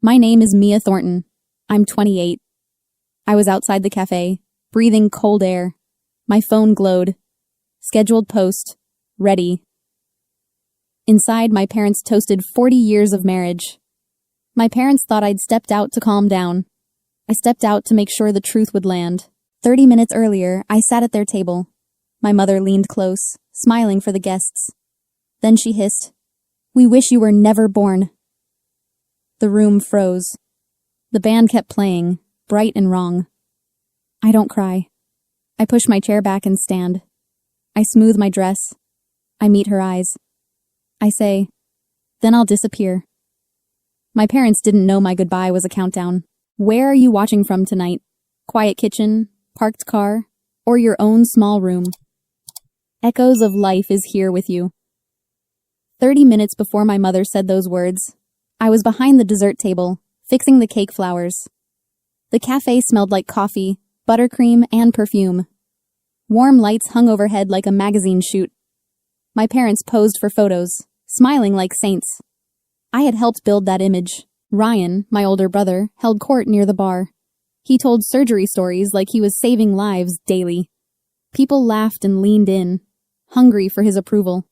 My name is Mia Thornton. I'm 28. I was outside the cafe, breathing cold air. My phone glowed. Scheduled post. Ready. Inside, my parents toasted 40 years of marriage. My parents thought I'd stepped out to calm down. I stepped out to make sure the truth would land. 30 minutes earlier, I sat at their table. My mother leaned close, smiling for the guests. Then she hissed, "We wish you were never born." The room froze. The band kept playing, bright and wrong. I don't cry. I push my chair back and stand. I smooth my dress. I meet her eyes. I say, "Then I'll disappear." My parents didn't know my goodbye was a countdown. Where are you watching from tonight? Quiet kitchen, parked car, or your own small room? Echoes of life is here with you. 30 minutes before my mother said those words, I was behind the dessert table, fixing the cake flowers. The cafe smelled like coffee, buttercream, and perfume. Warm lights hung overhead like a magazine shoot. My parents posed for photos, smiling like saints. I had helped build that image. Ryan, my older brother, held court near the bar. He told surgery stories like he was saving lives daily. People laughed and leaned in, hungry for his approval.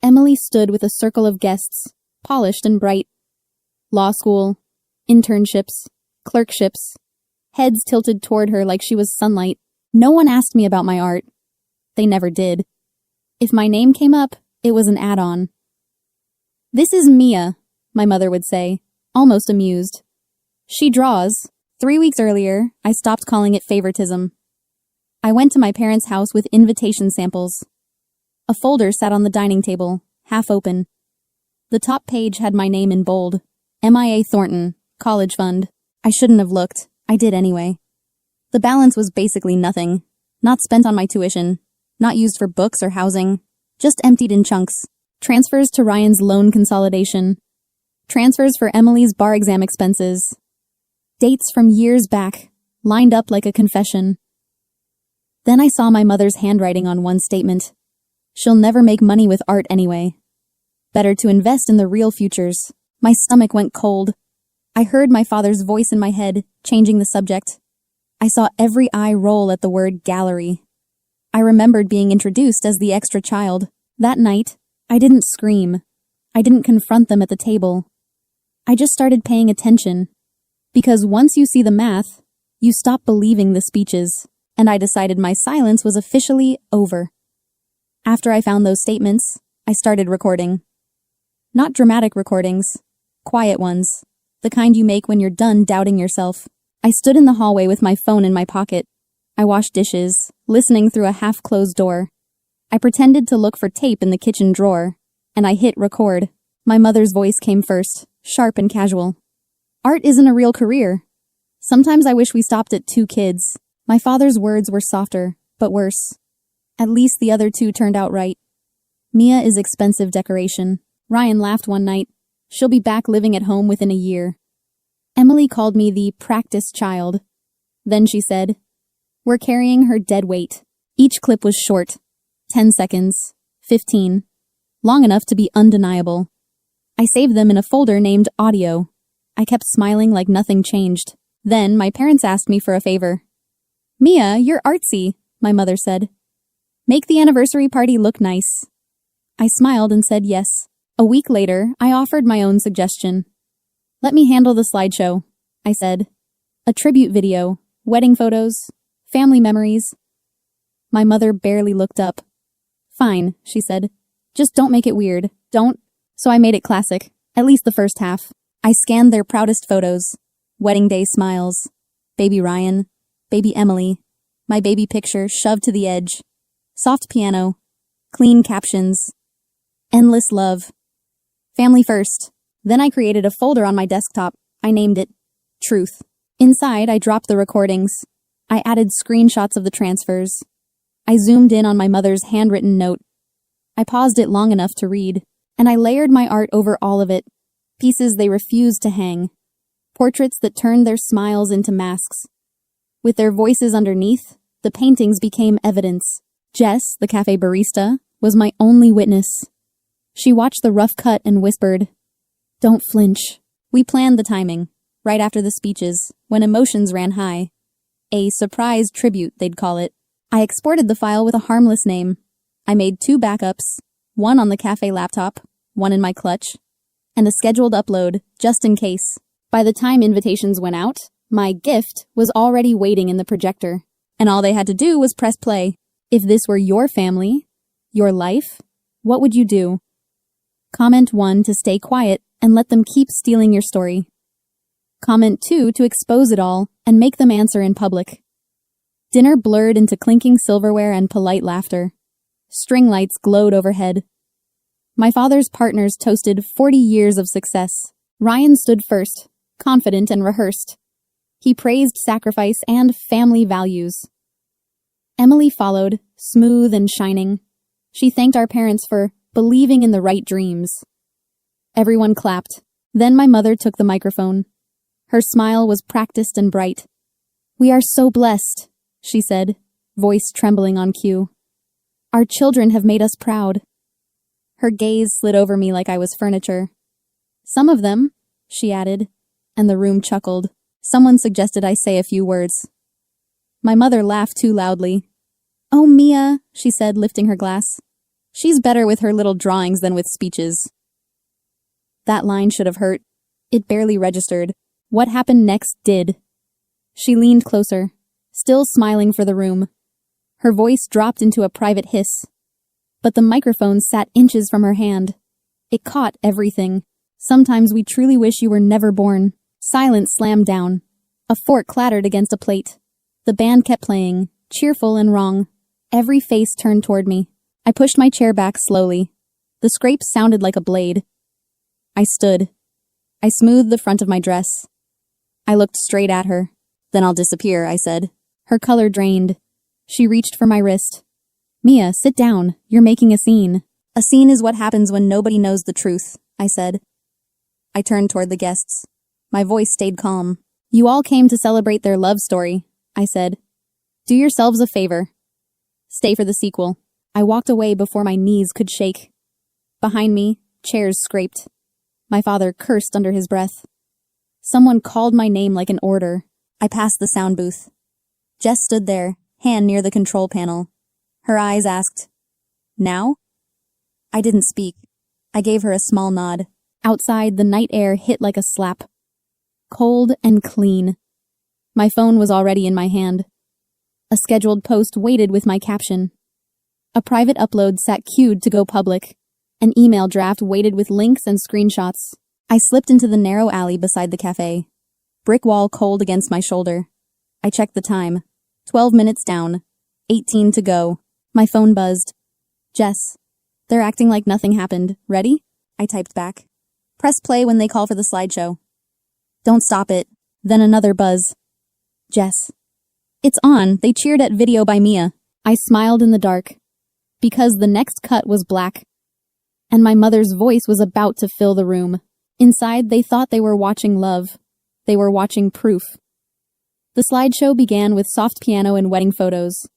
Emily stood with a circle of guests, polished and bright. Law school, internships, clerkships, heads tilted toward her like she was sunlight. No one asked me about my art. They never did. If my name came up, it was an add-on. "This is Mia," my mother would say, almost amused. "She draws." 3 weeks earlier, I stopped calling it favoritism. I went to my parents' house with invitation samples. A folder sat on the dining table, half open. The top page had my name in bold. MIA Thornton, College Fund. I shouldn't have looked. I did anyway. The balance was basically nothing. Not spent on my tuition. Not used for books or housing. Just emptied in chunks. Transfers to Ryan's loan consolidation. Transfers for Emily's bar exam expenses. Dates from years back, lined up like a confession. Then I saw my mother's handwriting on one statement. She'll never make money with art anyway. Better to invest in the real futures. My stomach went cold. I heard my father's voice in my head, changing the subject. I saw every eye roll at the word gallery. I remembered being introduced as the extra child. That night, I didn't scream. I didn't confront them at the table. I just started paying attention. Because once you see the math, you stop believing the speeches, and I decided my silence was officially over. After I found those statements, I started recording. Not dramatic recordings, quiet ones, the kind you make when you're done doubting yourself. I stood in the hallway with my phone in my pocket. I washed dishes, listening through a half-closed door. I pretended to look for tape in the kitchen drawer, and I hit record. My mother's voice came first, sharp and casual. "Art isn't a real career. Sometimes I wish we stopped at 2 kids." My father's words were softer, but worse. At least the other 2 turned out right. Mia is expensive decoration. Ryan laughed one night. She'll be back living at home within a year. Emily called me the practice child. Then she said, "We're carrying her dead weight." Each clip was short. 10 seconds. 15. Long enough to be undeniable. I saved them in a folder named Audio. I kept smiling like nothing changed. Then my parents asked me for a favor. "Mia, you're artsy," my mother said. "Make the anniversary party look nice." I smiled and said yes. A week later, I offered my own suggestion. "Let me handle the slideshow," I said. "A tribute video, wedding photos, family memories." My mother barely looked up. "Fine," she said. "Just don't make it weird. Don't." So I made it classic, at least the first half. I scanned their proudest photos. Wedding day smiles. Baby Ryan. Baby Emily. My baby picture shoved to the edge. Soft piano. Clean captions. Endless love. Family first. Then I created a folder on my desktop. I named it Truth. Inside, I dropped the recordings. I added screenshots of the transfers. I zoomed in on my mother's handwritten note. I paused it long enough to read, and I layered my art over all of it. Pieces they refused to hang. Portraits that turned their smiles into masks. With their voices underneath, the paintings became evidence. Jess, the cafe barista, was my only witness. She watched the rough cut and whispered, "Don't flinch. We planned the timing, right after the speeches, when emotions ran high. A surprise tribute, they'd call it. I exported the file with a harmless name. I made 2 backups, one on the cafe laptop, one in my clutch, and a scheduled upload, just in case. By the time invitations went out, my gift was already waiting in the projector, and all they had to do was press play. If this were your family, your life, what would you do? Comment 1 to stay quiet and let them keep stealing your story. Comment 2 to expose it all and make them answer in public. Dinner blurred into clinking silverware and polite laughter. String lights glowed overhead. My father's partners toasted 40 years of success. Ryan stood first, confident and rehearsed. He praised sacrifice and family values. Emily followed, smooth and shining. She thanked our parents for believing in the right dreams. Everyone clapped. Then my mother took the microphone. Her smile was practiced and bright. "We are so blessed," she said, voice trembling on cue. "Our children have made us proud." Her gaze slid over me like I was furniture. "Some of them," she added, and the room chuckled. Someone suggested I say a few words. My mother laughed too loudly. "Oh, Mia," she said, lifting her glass. "She's better with her little drawings than with speeches." That line should have hurt. It barely registered. What happened next did. She leaned closer, still smiling for the room. Her voice dropped into a private hiss. But the microphone sat inches from her hand. It caught everything. "Sometimes we truly wish you were never born." Silence slammed down. A fork clattered against a plate. The band kept playing, cheerful and wrong. Every face turned toward me. I pushed my chair back slowly. The scrape sounded like a blade. I stood. I smoothed the front of my dress. I looked straight at her. "Then I'll disappear," I said. Her color drained. She reached for my wrist. "Mia, sit down. You're making a scene." "A scene is what happens when nobody knows the truth," I said. I turned toward the guests. My voice stayed calm. "You all came to celebrate their love story," I said. "Do yourselves a favor. Stay for the sequel." I walked away before my knees could shake. Behind me, chairs scraped. My father cursed under his breath. Someone called my name like an order. I passed the sound booth. Jess stood there, hand near the control panel. Her eyes asked, "Now?" I didn't speak. I gave her a small nod. Outside, the night air hit like a slap. Cold and clean. My phone was already in my hand. A scheduled post waited with my caption. A private upload sat queued to go public. An email draft waited with links and screenshots. I slipped into the narrow alley beside the cafe. Brick wall cold against my shoulder. I checked the time. 12 minutes down. 18 to go. My phone buzzed. "Jess, they're acting like nothing happened. Ready?" I typed back. "Press play when they call for the slideshow." "Don't stop it." Then another buzz. "Jess." "It's on. They cheered at video by Mia." I smiled in the dark. Because the next cut was black. And my mother's voice was about to fill the room. Inside, they thought they were watching love. They were watching proof. The slideshow began with soft piano and wedding photos.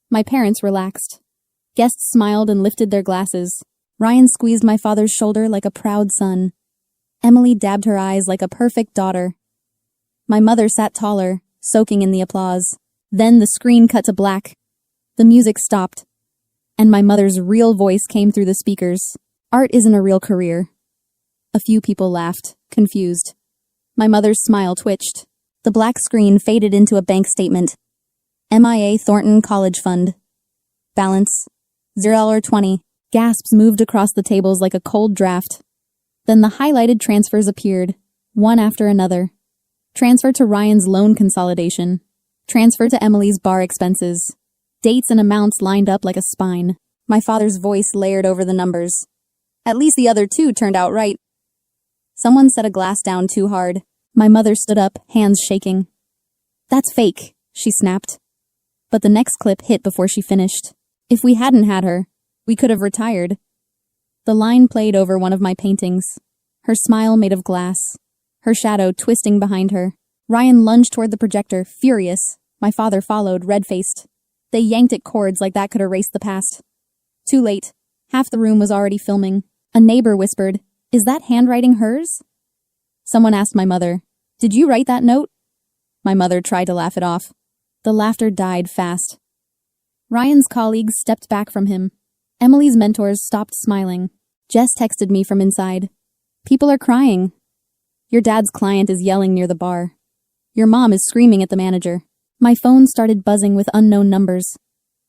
My parents relaxed. Guests smiled and lifted their glasses. Ryan squeezed my father's shoulder like a proud son. Emily dabbed her eyes like a perfect daughter. My mother sat taller, soaking in the applause. Then the screen cut to black. The music stopped. And my mother's real voice came through the speakers. "Art isn't a real career." A few people laughed, confused. My mother's smile twitched. The black screen faded into a bank statement. MIA Thornton College Fund. Balance, $0.20. Gasps moved across the tables like a cold draft. Then the highlighted transfers appeared, one after another. Transfer to Ryan's loan consolidation. Transfer to Emily's bar expenses. Dates and amounts lined up like a spine. My father's voice layered over the numbers. "At least the other 2 turned out right." Someone set a glass down too hard. My mother stood up, hands shaking. "That's fake," she snapped. But the next clip hit before she finished. If we hadn't had her, we could have retired. The line played over one of my paintings. Her smile made of glass. Her shadow twisting behind her. Ryan lunged toward the projector, furious. My father followed, red-faced. They yanked at cords like that could erase the past. Too late. Half the room was already filming. A neighbor whispered, "Is that handwriting hers?" Someone asked my mother, "Did you write that note?" My mother tried to laugh it off. The laughter died fast. Ryan's colleagues stepped back from him. Emily's mentors stopped smiling. Jess texted me from inside. "People are crying. Your dad's client is yelling near the bar. Your mom is screaming at the manager." My phone started buzzing with unknown numbers.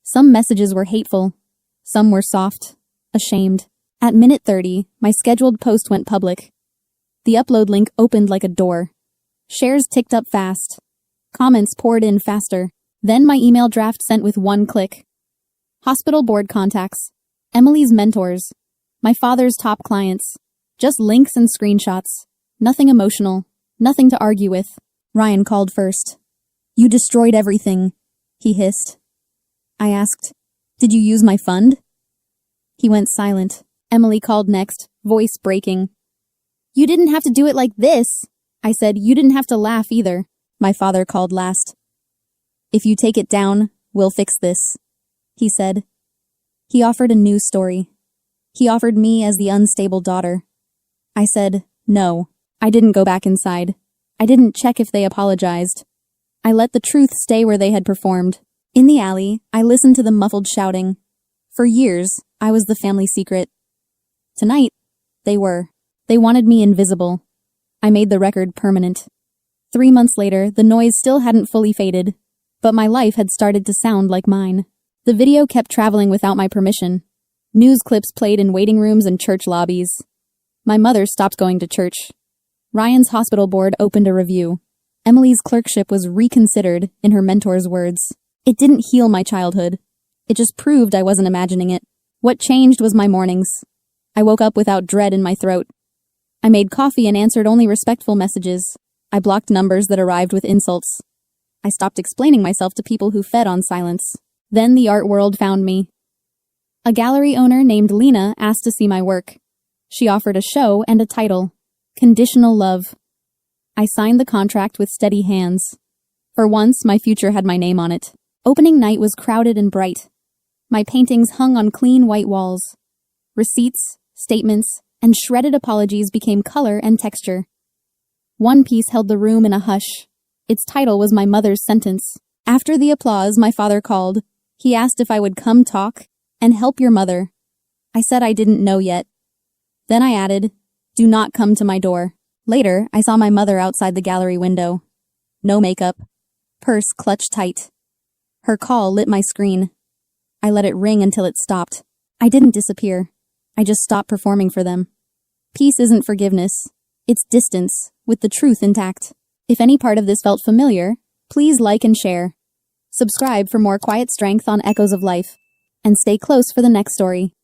Some messages were hateful. Some were soft, ashamed. At minute 30, my scheduled post went public. The upload link opened like a door. Shares ticked up fast. Comments poured in faster. Then my email draft sent with one click. Hospital board contacts. Emily's mentors. My father's top clients. Just links and screenshots. Nothing emotional. Nothing to argue with. Ryan called first. "You destroyed everything," he hissed. I asked, "Did you use my fund?" He went silent. Emily called next, voice breaking. "You didn't have to do it like this." I said, "You didn't have to laugh either." My father called last. "If you take it down, we'll fix this," he said. He offered a new story. He offered me as the unstable daughter. I said, no. I didn't go back inside. I didn't check if they apologized. I let the truth stay where they had performed. In the alley, I listened to the muffled shouting. For years, I was the family secret. Tonight, they were. They wanted me invisible. I made the record permanent. 3 months later, the noise still hadn't fully faded, but my life had started to sound like mine. The video kept traveling without my permission. News clips played in waiting rooms and church lobbies. My mother stopped going to church. Ryan's hospital board opened a review. Emily's clerkship was reconsidered, in her mentor's words. It didn't heal my childhood. It just proved I wasn't imagining it. What changed was my mornings. I woke up without dread in my throat. I made coffee and answered only respectful messages. I blocked numbers that arrived with insults. I stopped explaining myself to people who fed on silence. Then the art world found me. A gallery owner named Lena asked to see my work. She offered a show and a title, Conditional Love. I signed the contract with steady hands. For once, my future had my name on it. Opening night was crowded and bright. My paintings hung on clean white walls. Receipts, statements, and shredded apologies became color and texture. One piece held the room in a hush. Its title was my mother's sentence. After the applause, my father called. He asked if I would come talk and help your mother. I said I didn't know yet. Then I added, do not come to my door. Later, I saw my mother outside the gallery window. No makeup. Purse clutched tight. Her call lit my screen. I let it ring until it stopped. I didn't disappear. I just stopped performing for them. Peace isn't forgiveness. It's distance, with the truth intact. If any part of this felt familiar, please like and share. Subscribe for more quiet strength on Echoes of Life. And stay close for the next story.